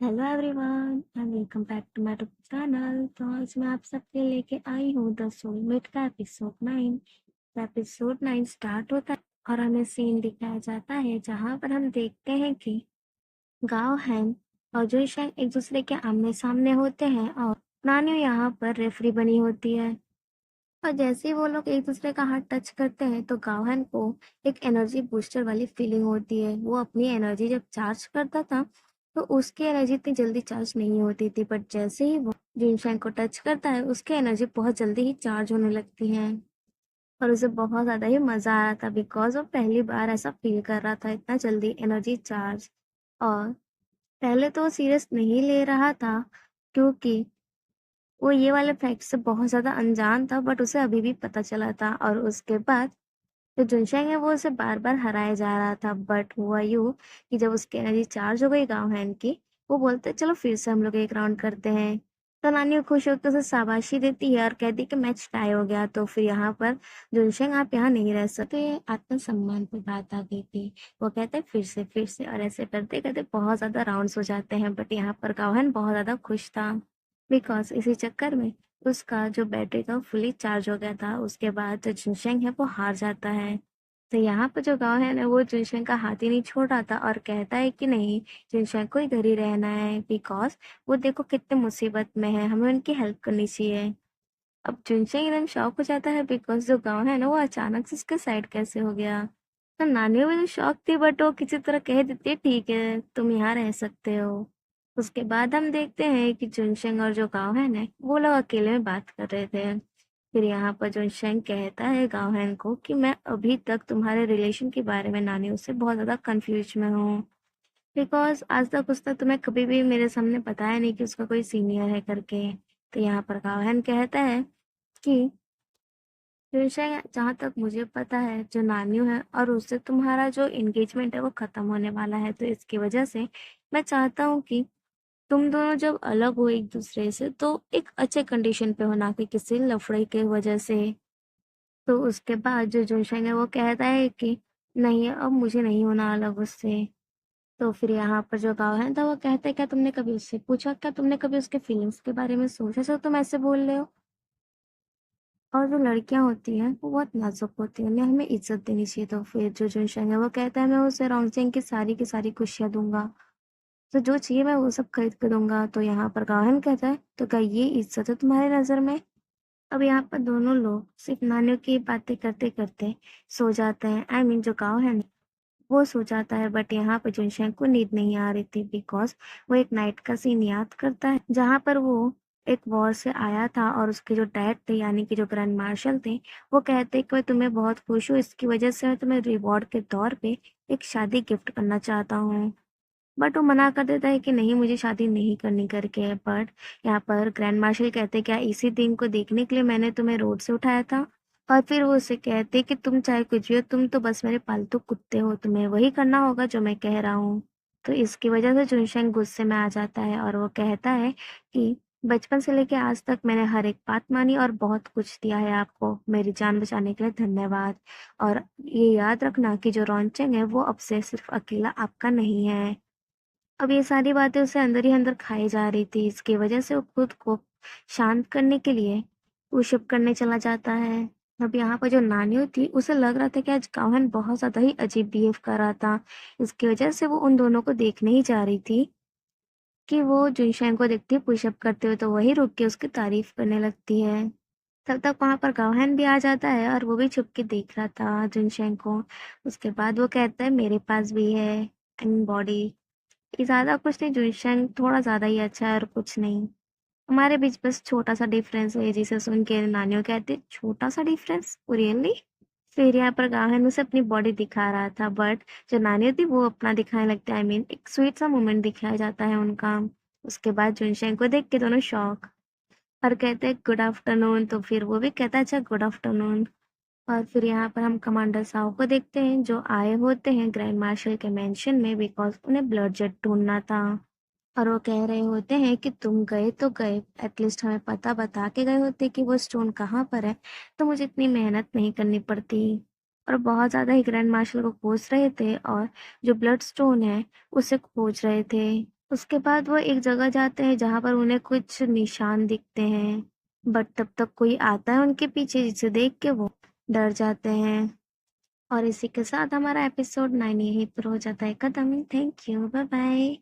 Hello everyone and welcome back to my channel. तो आज मैं आप सबके लेके आई हूँ द सोलमेट का एपिसोड 9। तो एपिसोड 9 स्टार्ट होता है और हमें सीन दिखाया जाता है जहाँ पर हम देखते हैं कि गाओ हैन और जुनशेंग एक दूसरे के आमने सामने होते हैं और नानियो यहाँ पर रेफरी बनी होती है। और जैसे ही वो लोग एक दूसरे का हाथ टच करते हैं तो गावहन को एक एनर्जी बूस्टर वाली फीलिंग होती है। वो अपनी एनर्जी जब चार्ज करता था तो उसकी एनर्जी इतनी जल्दी चार्ज नहीं होती थी, बट जैसे ही वो जिनशैंग को टच करता है उसकी एनर्जी बहुत जल्दी ही चार्ज होने लगती है। और उसे बहुत ज़्यादा ही मज़ा आ रहा था बिकॉज वो पहली बार ऐसा फील कर रहा था, इतना जल्दी एनर्जी चार्ज। और पहले तो वो सीरियस नहीं ले रहा था क्योंकि वो ये वाले फैक्ट से बहुत ज़्यादा अनजान था, बट उसे अभी भी पता चला था। और उसके बाद जो जुनशेंग है वो उसे बार-बार हराया जा रहा था, बट हुआ यूँ कि जब उसकी एनर्जी चार्ज हो गई गाँव हैन की, वो बोलते चलो फिर से हम लोग एक राउंड करते हैं। तो नानी खुश होकर उसे शाबाशी देती है और कहती है कि मैच टाई हो गया। तो फिर यहाँ पर जुनशेंग आप यहाँ नहीं रह सकते। आत्मसम्मान पे बात आ गई थी। वो कहते हैं फिर से और ऐसे करते-करते बहुत ज़्यादा राउंड्स हो जाते हैं, बट यहाँ पर गाँव हैन बहुत ज़्यादा खुश था बिकॉज़ इसी चक्कर में उसका जो बैटरी था वो फुली चार्ज हो गया था। उसके बाद जो जिनशेंग है वो हार जाता है। तो यहाँ पर जो गाँव है ना वो जिनशेंग का हाथ ही नहीं छोड़ रहा था और कहता है कि नहीं, जिनशेंग को इधर ही रहना है बिकॉज़ वो देखो कितने मुसीबत में है, हमें उनकी हेल्प करनी चाहिए। अब जिनशेंग एकदम शॉक हो जाता है बिकॉज़ जो गाँव है ना वो अचानक से उसके साइड कैसे हो गया। तो नानी भी तो शॉक थी, बट वो किसी तरह कह देती है ठीक है तुम यहाँ रह सकते हो। उसके बाद हम देखते हैं कि जुनशेंग और जो गाओहेन है वो लोग अकेले में बात कर रहे थे। फिर यहाँ पर जुनशेंग कहता है गाओहेन को कि मैं अभी तक तुम्हारे रिलेशन के बारे में नानियों से बहुत ज़्यादा कंफ्यूज में हूँ बिकॉज आज तक उसने तुम्हें कभी भी मेरे सामने बताया नहीं कि उसका कोई सीनियर है करके। तो यहाँ पर गाओहेन कहता है कि जुनशेंग जहाँ तक मुझे पता है जो नानियो है और उससे तुम्हारा जो एंगेजमेंट है वो खत्म होने वाला है, तो इसकी वजह से मैं चाहता हूँ कि तुम दोनों जब अलग हो एक दूसरे से तो एक अच्छे कंडीशन पे हो, ना कि किसी लफड़े के वजह से। तो उसके बाद जो जोशेंग है वो कहता है कि नहीं अब मुझे नहीं होना अलग उससे। तो फिर यहाँ पर जो गाँव है था वो कहता है क्या तुमने कभी उससे पूछा, क्या तुमने कभी उसके फीलिंग्स के बारे में सोचा जो तुम ऐसे बोल रहे हो। और जो लड़कियां होती हैं वो बहुत नाजुक होती हैं, उन्हें हमें इज्जत देनी चाहिए। तो फिर जो जुनशंग है वो कहता है मैं उसे रॉन्गचेंग की सारी खुशियां दूंगा, तो जो चाहिए मैं वो सब खरीद के दूंगा। तो यहाँ पर गाहन कहता है तो क्या ये इज्जत है तुम्हारी नजर में। अब यहाँ पर दोनों लोग सिर्फ नानियों की बातें करते करते सो जाते हैं। जो गाँव है ना वो सो जाता है, बट यहाँ पे जुनशेंग को नींद नहीं आ रही थी बिकॉज वो एक नाइट का सीन याद करता है जहाँ पर वो एक वॉर से आया था और उसके जो डैड थे यानी कि जो ग्रैंड मार्शल थे वो कहते कि मैं तुम्हें बहुत खुश हूँ, इसकी वजह से मैं तुम्हें रिवॉर्ड के तौर पे एक शादी गिफ्ट करना चाहता हूँ। बट वो मना कर देता है कि नहीं मुझे शादी नहीं करनी करके। बट यहाँ पर ग्रैंड मार्शल कहते क्या इसी दिन को देखने के लिए मैंने तुम्हें रोड से उठाया था। और फिर वो उसे कहते कि तुम चाहे कुछ भी हो, तुम तो बस मेरे पालतू कुत्ते हो, तुम्हें वही करना होगा जो मैं कह रहा हूँ। तो इसकी वजह से जुनशेंग गुस्से में आ जाता है और वो कहता है कि बचपन से लेके आज तक मैंने हर एक बात मानी और बहुत कुछ दिया है आपको, मेरी जान बचाने के लिए धन्यवाद। और ये याद रखना कि जो रॉन्चेंग है वो अब से सिर्फ अकेला आपका नहीं है। अब ये सारी बातें उसे अंदर ही अंदर खाई जा रही थी, इसकी वजह से वो खुद को शांत करने के लिए पुशअप करने चला जाता है। अब यहाँ पर जो नानी थी उसे लग रहा था कि आज गावन बहुत ज्यादा ही अजीब बिहेव कर रहा था, इसकी वजह से वो उन दोनों को देखने ही जा रही थी कि वो जुनशैन को देखती है पुशअप करते हुए, तो वही रुक के उसकी तारीफ करने लगती है। तब तक वहां पर गावहन भी आ जाता है और वो भी छुप के देख रहा था जुनशैन को। उसके बाद वो कहता है मेरे पास भी है एंड बॉडी, ये ज़्यादा कुछ नहीं जुनशेंग, थोड़ा ज़्यादा ही अच्छा है और कुछ नहीं। हमारे बीच बस छोटा-सा डिफरेंस है, जिसे सुन के नानियों कहते छोटा-सा डिफरेंस? रियली? फिर यहाँ पर गाहन उसे अपनी बॉडी दिखा रहा था, बट जो नानी थी वो अपना दिखाने लगती है। एक स्वीट सा मोमेंट दिखाया जाता है उनका। उसके बाद जुनशेंग को देख के दोनों शॉक और कहते हैं गुड आफ्टरनून। तो फिर वो भी कहता है अच्छा गुड आफ्टरनून। और फिर यहाँ पर हम कमांडर साओ को देखते हैं जो आए होते हैं ग्रैंड मार्शल के मेंशन में बिकॉज उन्हें ब्लड जेट ढूंढना था। और वो कह रहे होते हैं कि तुम गए तो गए, एटलीस्ट हमें पता बता के गए होते कि वो स्टोन कहाँ पर है, तो मुझे इतनी मेहनत नहीं करनी पड़ती। और बहुत ज़्यादा ही ग्रैंड मार्शल को खोज रहे थे और जो ब्लड स्टोन है उसे खोज रहे थे। उसके बाद वो एक जगह जाते हैं जहाँ पर उन्हें कुछ निशान दिखते हैं, बट तब तक कोई आता है उनके पीछे जिसे देख के वो डर जाते हैं। और इसी के साथ हमारा एपिसोड 9 यहीं पर हो जाता है खत्म। Thank you, bye bye.